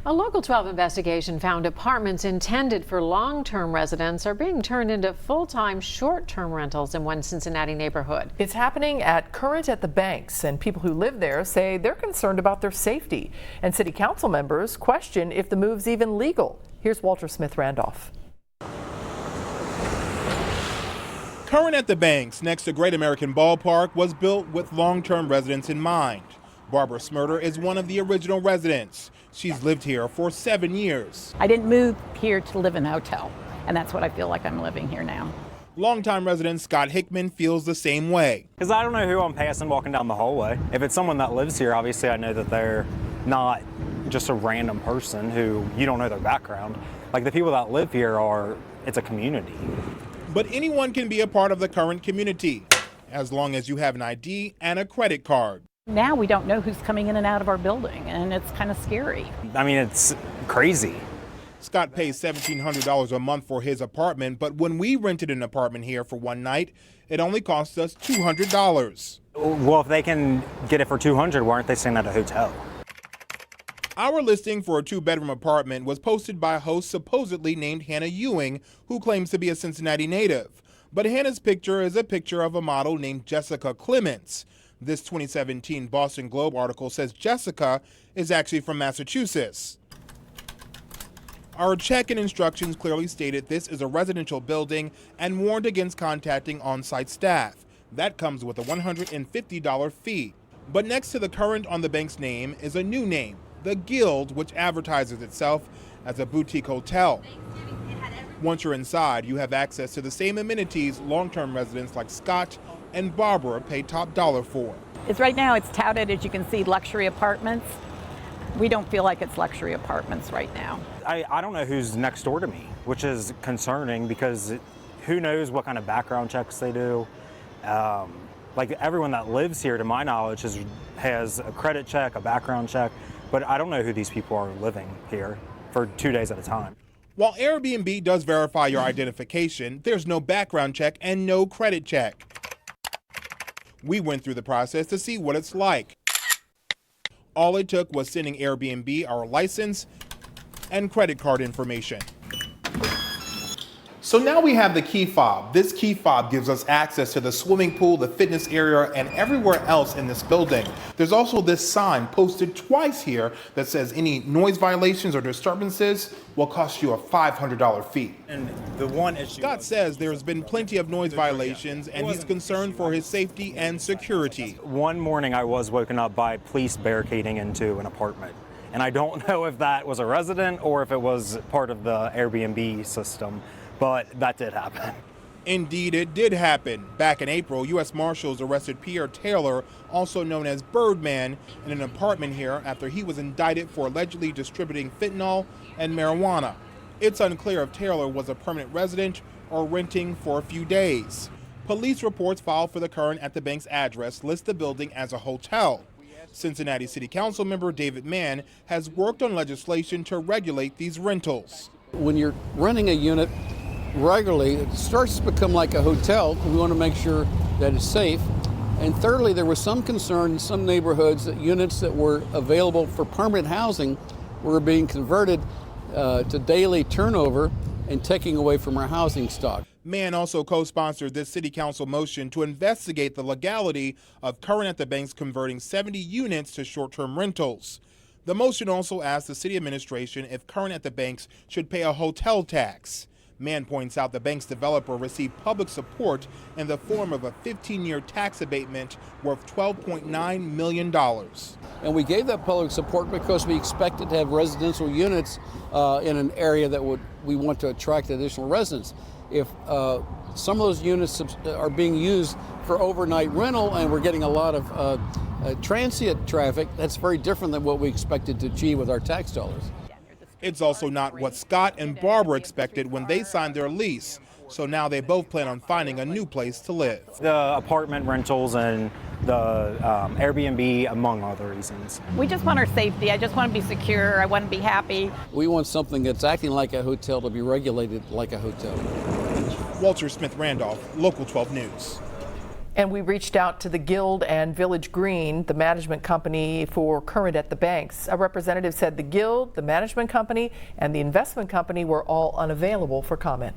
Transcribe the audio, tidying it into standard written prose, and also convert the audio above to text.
A Local 12 investigation found apartments intended for long-term residents are being turned into full-time short-term rentals in one Cincinnati neighborhood. It's happening at Current at the Banks, and people who live there say they're concerned about their safety. And city council members question if the move's even legal. Here's Walter Smith Randolph. Current at the Banks, next to Great American Ballpark, was built with long-term residents in mind. Barbara Smurda is one of the original residents. She's lived here for 7 years. I didn't move here to live in a hotel, and that's what I feel like I'm living here now. Longtime resident Scott Hickman feels the same way. Because I don't know who I'm passing walking down the hallway. If it's someone that lives here, obviously I know that they're not just a random person who you don't know their background. Like the people that live here it's a community. But anyone can be a part of the Current community, as long as you have an ID and a credit card. Now we don't know who's coming in and out of our building, and it's kind of scary. I mean, it's crazy. Scott pays $1,700 a month for his apartment, but when we rented an apartment here for one night, it only cost us $200. Well, if they can get it for $200, why aren't they staying at a hotel? Our listing for a 2-bedroom apartment was posted by a host supposedly named Hannah Ewing, who claims to be a Cincinnati native. But Hannah's picture is a picture of a model named Jessica Clements. This 2017 Boston Globe article says Jessica is actually from Massachusetts. Our check-in instructions clearly stated this is a residential building and warned against contacting on-site staff. That comes with a $150 fee. But next to the Current on the Bank's name is a new name, The Guild, which advertises itself as a boutique hotel. Once you're inside, you have access to the same amenities long-term residents like Scott and Barbara pay top dollar for. Right now it's touted, as you can see, luxury apartments. We don't feel like it's luxury apartments right now. I don't know who's next door to me, which is concerning because who knows what kind of background checks they do. Like everyone that lives here, to my knowledge, has a credit check, a background check, but I don't know who these people are living here for 2 days at a time. While Airbnb does verify your identification, there's no background check and no credit check. We went through the process to see what it's like. All it took was sending Airbnb our license and credit card information. So now we have the key fob. This key fob gives us access to the swimming pool, the fitness area, and everywhere else in this building. There's also this sign posted twice here that says any noise violations or disturbances will cost you a $500 fee. And the one issue Scott says there's been plenty of noise violations and he's concerned for his safety and security. One morning I was woken up by police barricading into an apartment. And I don't know if that was a resident or if it was part of the Airbnb system. But that did happen. Indeed, it did happen. Back in April, U.S. Marshals arrested Pierre Taylor, also known as Birdman, in an apartment here after he was indicted for allegedly distributing fentanyl and marijuana. It's unclear if Taylor was a permanent resident or renting for a few days. Police reports filed for the Current at the Bank's address list the building as a hotel. Cincinnati City Council member David Mann has worked on legislation to regulate these rentals. When you're renting a unit regularly, it starts to become like a hotel. We want to make sure that it's safe. And thirdly, there was some concern in some neighborhoods that units that were available for permanent housing were being converted to daily turnover and taking away from our housing stock. Mann also co-sponsored this city council motion to investigate the legality of Current at the Banks converting 70 units to short-term rentals. The motion also asked the city administration if Current at the Banks should pay a hotel tax. Mann points out the bank's developer received public support in the form of a 15-year tax abatement worth $12.9 million. And we gave that public support because we expected to have residential units in an area that we want to attract additional residents. If some of those units are being used for overnight rental and we're getting a lot of transient traffic, that's very different than what we expected to achieve with our tax dollars. It's also not what Scott and Barbara expected when they signed their lease. So now they both plan on finding a new place to live. The apartment rentals and the Airbnb, among other reasons. We just want our safety. I just want to be secure. I want to be happy. We want something that's acting like a hotel to be regulated like a hotel. Walter Smith Randolph, Local 12 News. And we reached out to the Guild and Village Green, the management company for Current at the Banks. A representative said the Guild, the management company, and the investment company were all unavailable for comment.